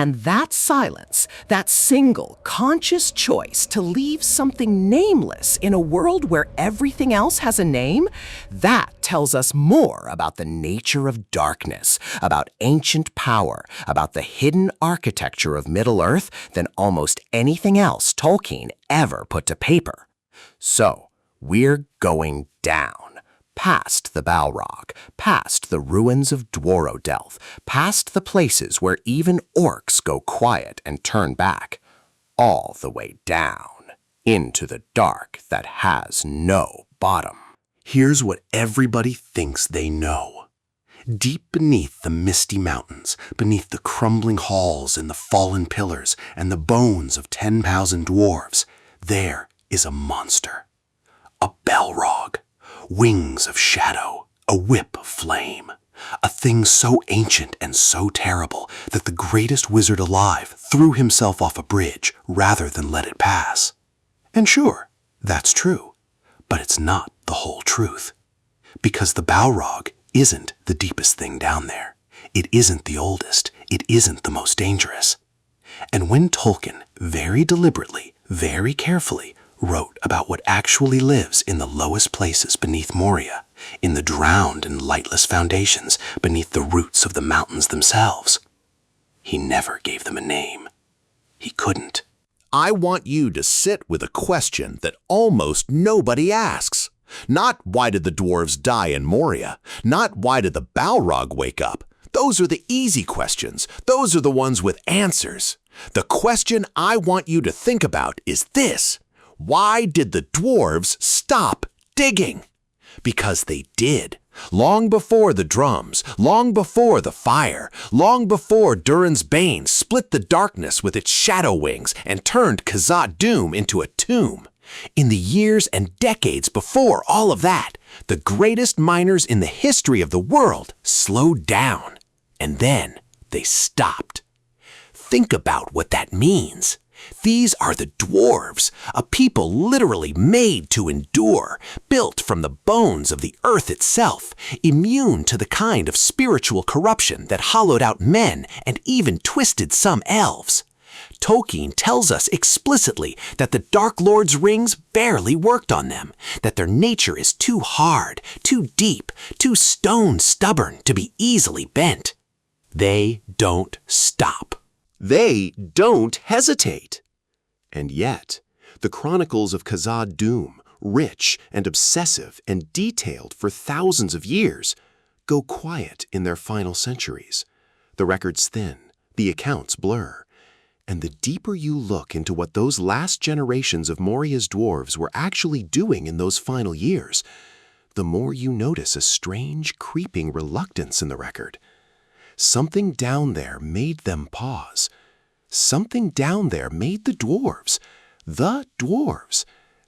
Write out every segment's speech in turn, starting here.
And that silence, that single conscious choice to leave something nameless in a world where everything else has a name, that tells us more about the nature of darkness, about ancient power, about the hidden architecture of Middle-earth than almost anything else Tolkien ever put to paper. So, we're going down, past the Balrog, past the ruins of Dworodelth, past the places where even orcs go quiet and turn back, all the way down, into the dark that has no bottom. Here's what everybody thinks they know. Deep beneath the misty mountains, beneath the crumbling halls and the fallen pillars and the bones of 10,000 dwarves, there is a monster. A Balrog. Wings of shadow, a whip of flame. A thing so ancient and so terrible that the greatest wizard alive threw himself off a bridge rather than let it pass. And sure, that's true. But it's not the whole truth. Because the Balrog isn't the deepest thing down there. It isn't the oldest. It isn't the most dangerous. And when Tolkien, very deliberately, very carefully, wrote about what actually lives in the lowest places beneath Moria, in the drowned and lightless foundations beneath the roots of the mountains themselves, he never gave them a name. He couldn't. I want you to sit with a question that almost nobody asks. Not why did the dwarves die in Moria? Not why did the Balrog wake up? Those are the easy questions. Those are the ones with answers. The question I want you to think about is this. Why did the dwarves stop digging? Because they did. Long before the drums, long before the fire, long before Durin's Bane split the darkness with its shadow wings and turned Khazad-dûm into a tomb. In the years and decades before all of that, the greatest miners in the history of the world slowed down. And then they stopped. Think about what that means. These are the dwarves, a people literally made to endure, built from the bones of the earth itself, immune to the kind of spiritual corruption that hollowed out men and even twisted some elves. Tolkien tells us explicitly that the Dark Lord's rings barely worked on them, that their nature is too hard, too deep, too stone-stubborn to be easily bent. They don't stop. They don't hesitate. And yet, the chronicles of Khazad-dûm, rich and obsessive and detailed for thousands of years, go quiet in their final centuries. The records thin, the accounts blur. And the deeper you look into what those last generations of Moria's dwarves were actually doing in those final years, the more you notice a strange, creeping reluctance in the record. Something down there made them pause. Something down there made the dwarves,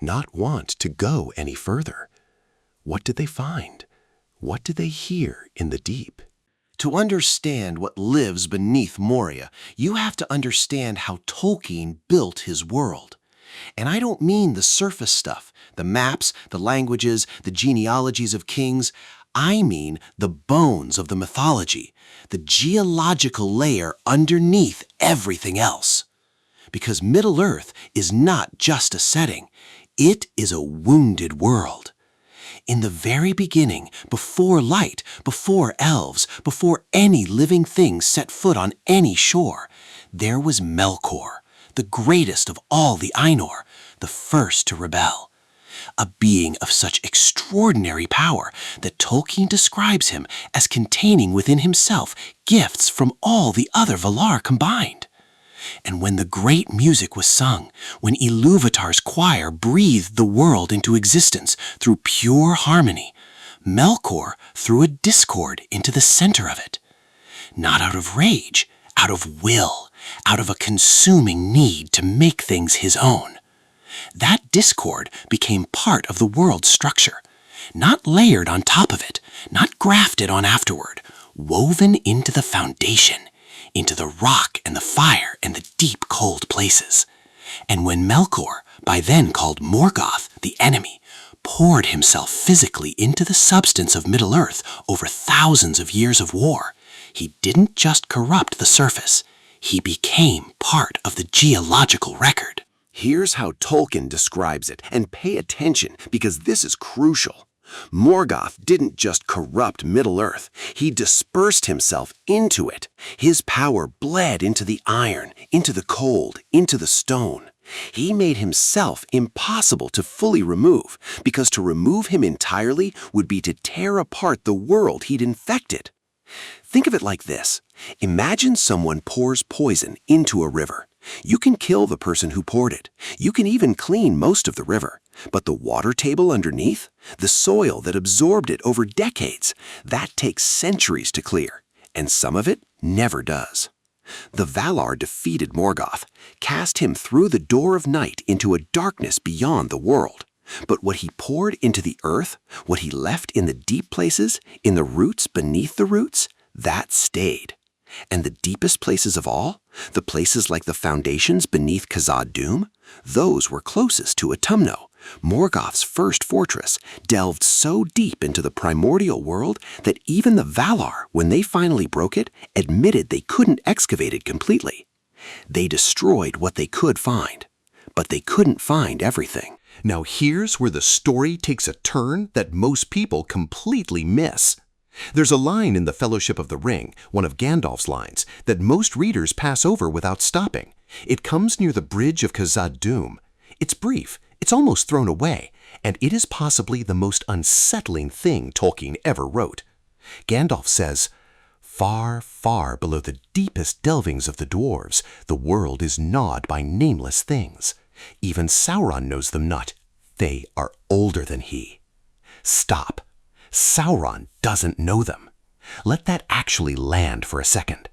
not want to go any further. What did they find? What did they hear in the deep? To understand what lives beneath Moria, you have to understand how Tolkien built his world. And I don't mean the surface stuff, the maps, the languages, the genealogies of kings. I mean the bones of the mythology, the geological layer underneath everything else. Because Middle-earth is not just a setting, it is a wounded world. In the very beginning, before light, before elves, before any living thing set foot on any shore, there was Melkor, the greatest of all the Ainur, the first to rebel. A being of such extraordinary power that Tolkien describes him as containing within himself gifts from all the other Valar combined. And when the great music was sung, when Ilúvatar's choir breathed the world into existence through pure harmony, Melkor threw a discord into the center of it. Not out of rage, out of will, out of a consuming need to make things his own. That discord became part of the world's structure, not layered on top of it, not grafted on afterward, woven into the foundation, into the rock and the fire and the deep cold places. And when Melkor, by then called Morgoth, the enemy, poured himself physically into the substance of Middle-earth over thousands of years of war, he didn't just corrupt the surface, He became part of the geological record. Here's how Tolkien describes it, and pay attention because this is crucial. Morgoth didn't just corrupt Middle-earth, he dispersed himself into it. His power bled into the iron, into the cold, into the stone. He made himself impossible to fully remove, because to remove him entirely would be to tear apart the world he'd infected. Think of it like this. Imagine someone pours poison into a river. You can kill the person who poured it. You can even clean most of the river. But the water table underneath, the soil that absorbed it over decades, that takes centuries to clear, and some of it never does. The Valar defeated Morgoth, cast him through the door of night into a darkness beyond the world. But what he poured into the earth, what he left in the deep places, in the roots beneath the roots, that stayed. And the deepest places of all, the places like the foundations beneath Khazad-dûm, those were closest to Autumno, Morgoth's first fortress, delved so deep into the primordial world that even the Valar, when they finally broke it, admitted they couldn't excavate it completely. They destroyed what they could find, but they couldn't find everything. Now here's where the story takes a turn that most people completely miss. There's a line in The Fellowship of the Ring, one of Gandalf's lines, that most readers pass over without stopping. It comes near the bridge of Khazad-dûm. It's brief, it's almost thrown away, and it is possibly the most unsettling thing Tolkien ever wrote. Gandalf says, "Far, far below the deepest delvings of the dwarves, the world is gnawed by nameless things. Even Sauron knows them not. They are older than he." Stop. Sauron doesn't know them. Let that actually land for a second.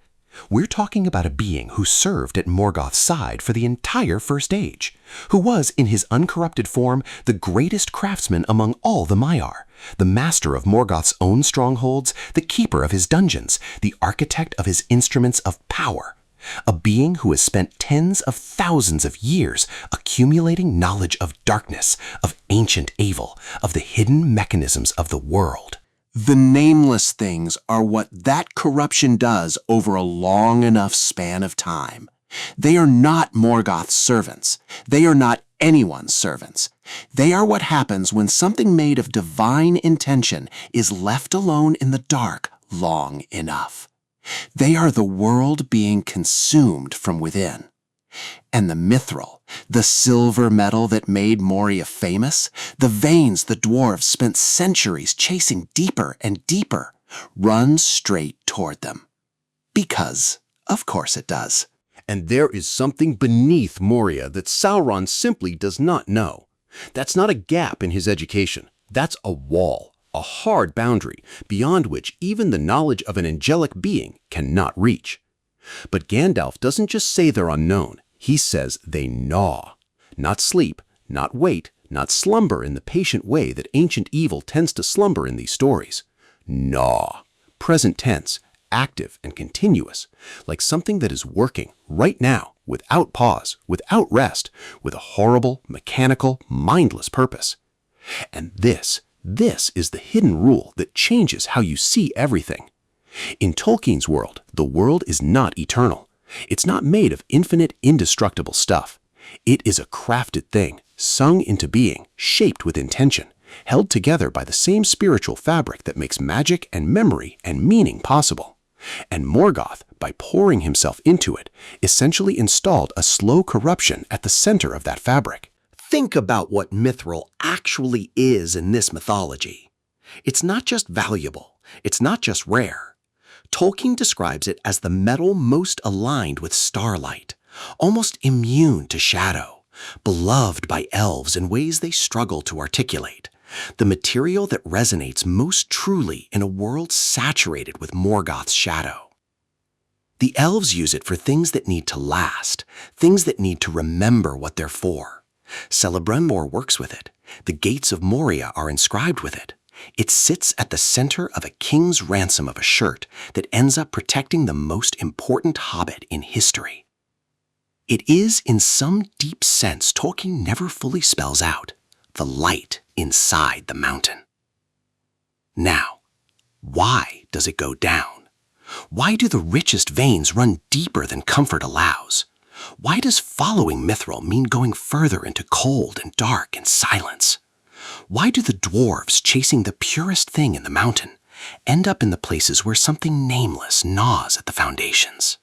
We're talking about a being who served at Morgoth's side for the entire First Age, who was, in his uncorrupted form, the greatest craftsman among all the Maiar, the master of Morgoth's own strongholds, the keeper of his dungeons, the architect of his instruments of power. A being who has spent tens of thousands of years accumulating knowledge of darkness, of ancient evil, of the hidden mechanisms of the world. The nameless things are what that corruption does over a long enough span of time. They are not Morgoth's servants. They are not anyone's servants. They are what happens when something made of divine intention is left alone in the dark long enough. They are the world being consumed from within. And the mithril, the silver metal that made Moria famous, the veins the dwarves spent centuries chasing deeper and deeper, runs straight toward them. Because, of course it does. And there is something beneath Moria that Sauron simply does not know. That's not a gap in his education. That's a wall, a hard boundary, beyond which even the knowledge of an angelic being cannot reach. But Gandalf doesn't just say they're unknown. He says they gnaw. Not sleep, not wait, not slumber in the patient way that ancient evil tends to slumber in these stories. Gnaw. Present tense, active and continuous, like something that is working right now, without pause, without rest, with a horrible, mechanical, mindless purpose. And this is the hidden rule that changes how you see everything. In Tolkien's world, the world is not eternal. It's not made of infinite, indestructible stuff. It is a crafted thing, sung into being, shaped with intention, held together by the same spiritual fabric that makes magic and memory and meaning possible. And Morgoth, by pouring himself into it, essentially installed a slow corruption at the center of that fabric. Think about what mithril actually is in this mythology. It's not just valuable, it's not just rare. Tolkien describes it as the metal most aligned with starlight, almost immune to shadow, beloved by elves in ways they struggle to articulate, the material that resonates most truly in a world saturated with Morgoth's shadow. The elves use it for things that need to last, things that need to remember what they're for. Celebrimbor works with it. The gates of Moria are inscribed with it. It sits at the center of a king's ransom of a shirt that ends up protecting the most important hobbit in history. It is, in some deep sense Tolkien never fully spells out, the light inside the mountain. Now, why does it go down? Why do the richest veins run deeper than comfort allows? Why does following Mithril mean going further into cold and dark and silence? Why do the dwarves chasing the purest thing in the mountain end up in the places where something nameless gnaws at the foundations?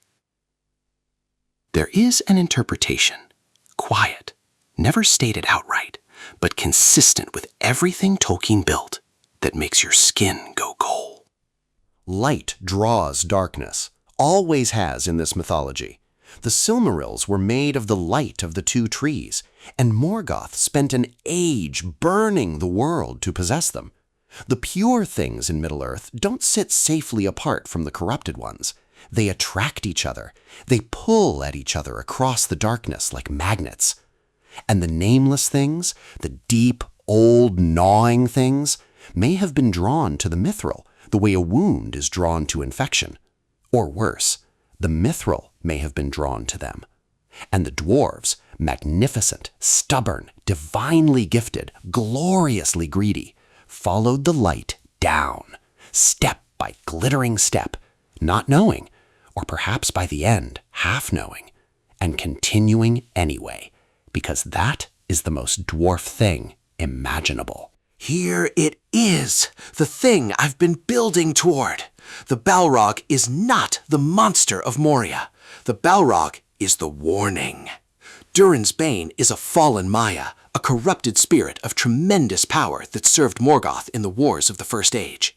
There is an interpretation, quiet, never stated outright, but consistent with everything Tolkien built, that makes your skin go cold. Light draws darkness, always has in this mythology. The Silmarils were made of the light of the two trees, and Morgoth spent an age burning the world to possess them. The pure things in Middle-earth don't sit safely apart from the corrupted ones. They attract each other. They pull at each other across the darkness like magnets. And the nameless things, the deep, old, gnawing things, may have been drawn to the mithril the way a wound is drawn to infection. Or worse, the mithril may have been drawn to them. And the dwarves, magnificent, stubborn, divinely gifted, gloriously greedy, followed the light down, step by glittering step, not knowing, or perhaps by the end, half knowing, and continuing anyway, because that is the most dwarf thing imaginable. Here it is, the thing I've been building toward. The Balrog is not the monster of Moria. The Balrog is the warning. Durin's Bane is a fallen Maya, a corrupted spirit of tremendous power that served Morgoth in the wars of the First Age.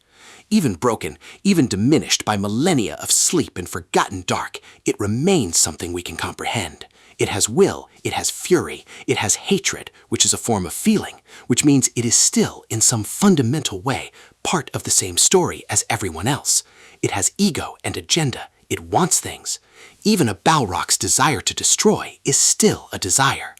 Even broken, even diminished by millennia of sleep and forgotten dark, it remains something we can comprehend. It has will, it has fury, it has hatred, which is a form of feeling, which means it is still, in some fundamental way, part of the same story as everyone else. It has ego and agenda, it wants things. Even a Balrog's desire to destroy is still a desire.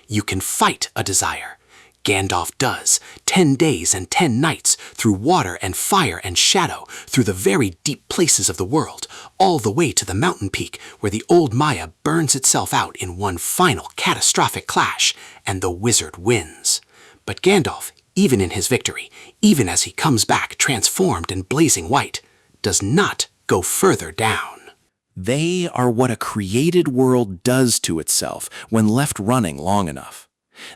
You can fight a desire. Gandalf does, 10 days and 10 nights, through water and fire and shadow, through the very deep places of the world, all the way to the mountain peak where the old Maya burns itself out in one final catastrophic clash, and the wizard wins. But Gandalf, even in his victory, even as he comes back transformed and blazing white, does not go further down. They are what a created world does to itself when left running long enough.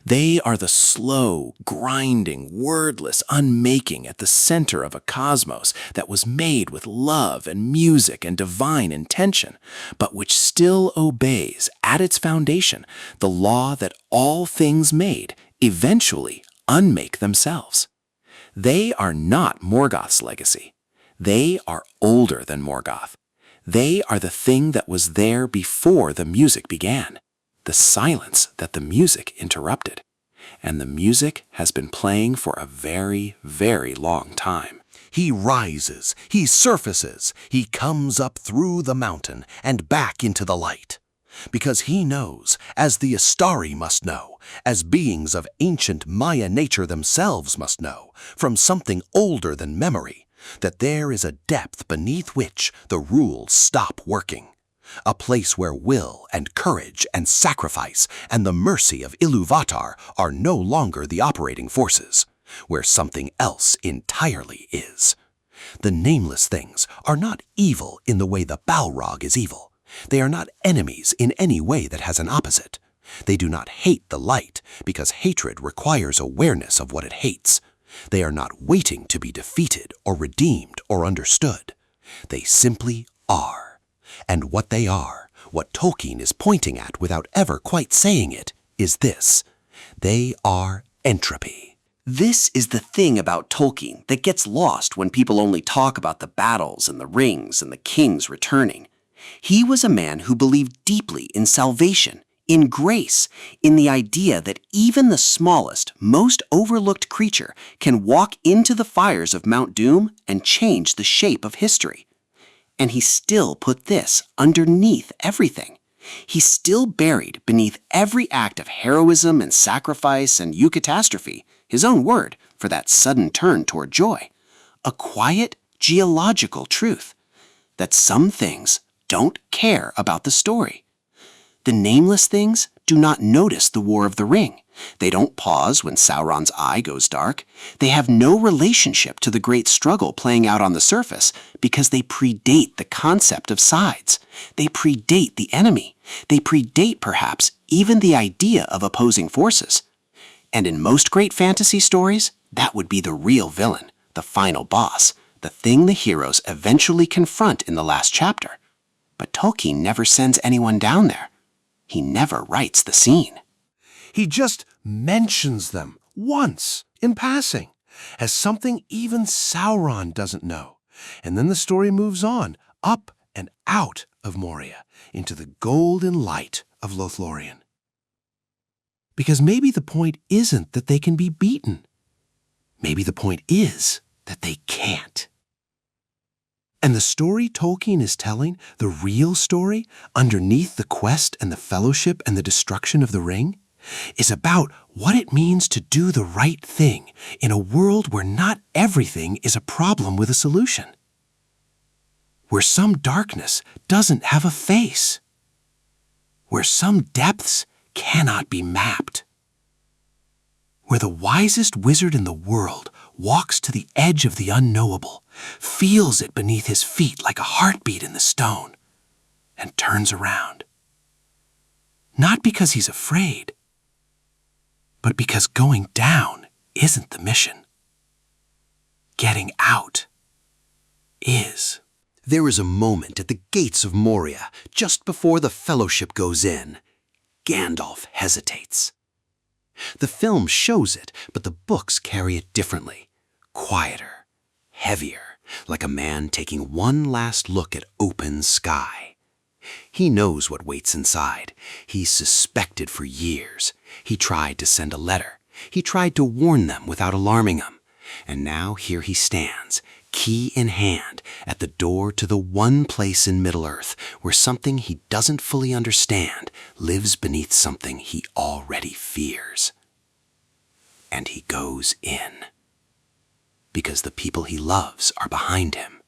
They are the slow, grinding, wordless unmaking at the center of a cosmos that was made with love and music and divine intention, but which still obeys, at its foundation, the law that all things made eventually unmake themselves. They are not Morgoth's legacy. They are older than Morgoth. They are the thing that was there before the music began, the silence that the music interrupted. And the music has been playing for a very, very long time. He rises, he surfaces, he comes up through the mountain and back into the light. Because he knows, as the Astari must know, as beings of ancient Maya nature themselves must know, from something older than memory, that there is a depth beneath which the rules stop working. A place where will and courage and sacrifice and the mercy of Iluvatar are no longer the operating forces, where something else entirely is. The nameless things are not evil in the way the Balrog is evil. They are not enemies in any way that has an opposite. They do not hate the light, because hatred requires awareness of what it hates. They are not waiting to be defeated or redeemed or understood. They simply are. And what they are, what Tolkien is pointing at without ever quite saying it, is this. They are entropy. This is the thing about Tolkien that gets lost when people only talk about the battles and the rings and the kings returning. He was a man who believed deeply in salvation, in grace, in the idea that even the smallest, most overlooked creature can walk into the fires of Mount Doom and change the shape of history. And he still put this underneath everything. He still buried beneath every act of heroism and sacrifice and eucatastrophe, his own word for that sudden turn toward joy, a quiet geological truth, that some things don't care about the story. The Nameless Things do not notice the War of the Ring. They don't pause when Sauron's eye goes dark. They have no relationship to the great struggle playing out on the surface because they predate the concept of sides. They predate the enemy. They predate, perhaps, even the idea of opposing forces. And in most great fantasy stories, that would be the real villain, the final boss, the thing the heroes eventually confront in the last chapter. But Tolkien never sends anyone down there. He never writes the scene. He just mentions them once in passing as something even Sauron doesn't know. And then the story moves on, up and out of Moria, into the golden light of Lothlorien. Because maybe the point isn't that they can be beaten. Maybe the point is that they can't. And the story Tolkien is telling, the real story, underneath the quest and the fellowship and the destruction of the ring, is about what it means to do the right thing in a world where not everything is a problem with a solution. Where some darkness doesn't have a face. Where some depths cannot be mapped. Where the wisest wizard in the world walks to the edge of the unknowable, feels it beneath his feet like a heartbeat in the stone, and turns around. Not because he's afraid, but because going down isn't the mission. Getting out is. There is a moment at the gates of Moria, just before the Fellowship goes in. Gandalf hesitates. The film shows it, but the books carry it differently. Quieter, heavier, like a man taking one last look at open sky. He knows what waits inside. He's suspected for years. He tried to send a letter. He tried to warn them without alarming them. And now here he stands, key in hand, at the door to the one place in Middle-earth where something he doesn't fully understand lives beneath something he already fears. And he goes in. Because the people he loves are behind him.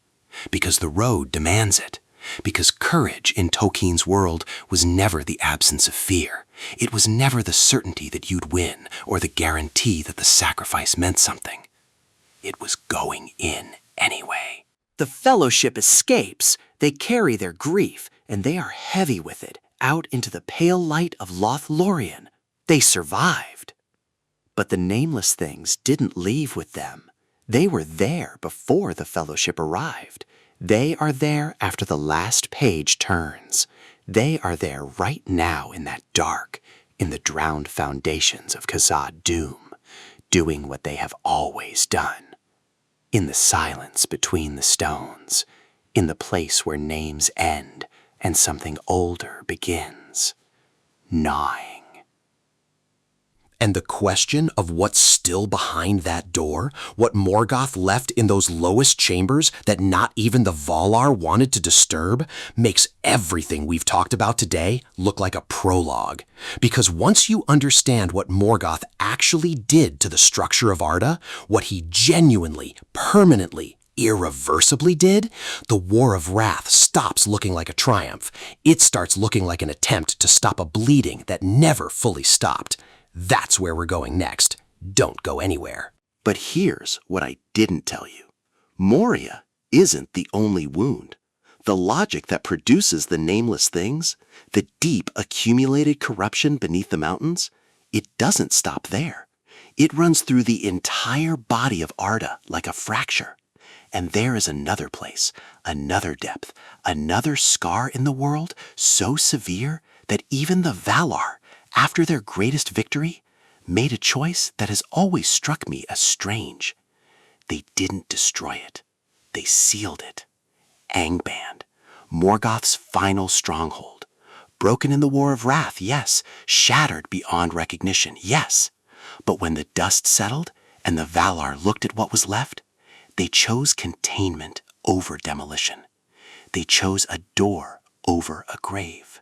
Because the road demands it. Because courage in Tolkien's world was never the absence of fear. It was never the certainty that you'd win or the guarantee that the sacrifice meant something. It was going in anyway. The Fellowship escapes. They carry their grief, and they are heavy with it, out into the pale light of Lothlorien. They survived. But the Nameless Things didn't leave with them. They were there before the Fellowship arrived. They are there after the last page turns. They are there right now in that dark, in the drowned foundations of Khazad-dûm, doing what they have always done. In the silence between the stones, in the place where names end and something older begins, gnawing. And the question of what's still behind that door, what Morgoth left in those lowest chambers that not even the Valar wanted to disturb, makes everything we've talked about today look like a prologue. Because once you understand what Morgoth actually did to the structure of Arda, what he genuinely, permanently, irreversibly did, the War of Wrath stops looking like a triumph. It starts looking like an attempt to stop a bleeding that never fully stopped. That's where we're going next. Don't go anywhere. But here's what I didn't tell you. Moria isn't the only wound. The logic that produces the Nameless Things, the deep accumulated corruption beneath the mountains, it doesn't stop there. It runs through the entire body of Arda like a fracture. And there is another place, another depth, another scar in the world so severe that even the Valar, after their greatest victory, made a choice that has always struck me as strange. They didn't destroy it. They sealed it. Angband, Morgoth's final stronghold. Broken in the War of Wrath, yes. Shattered beyond recognition, yes. But when the dust settled and the Valar looked at what was left, they chose containment over demolition. They chose a door over a grave.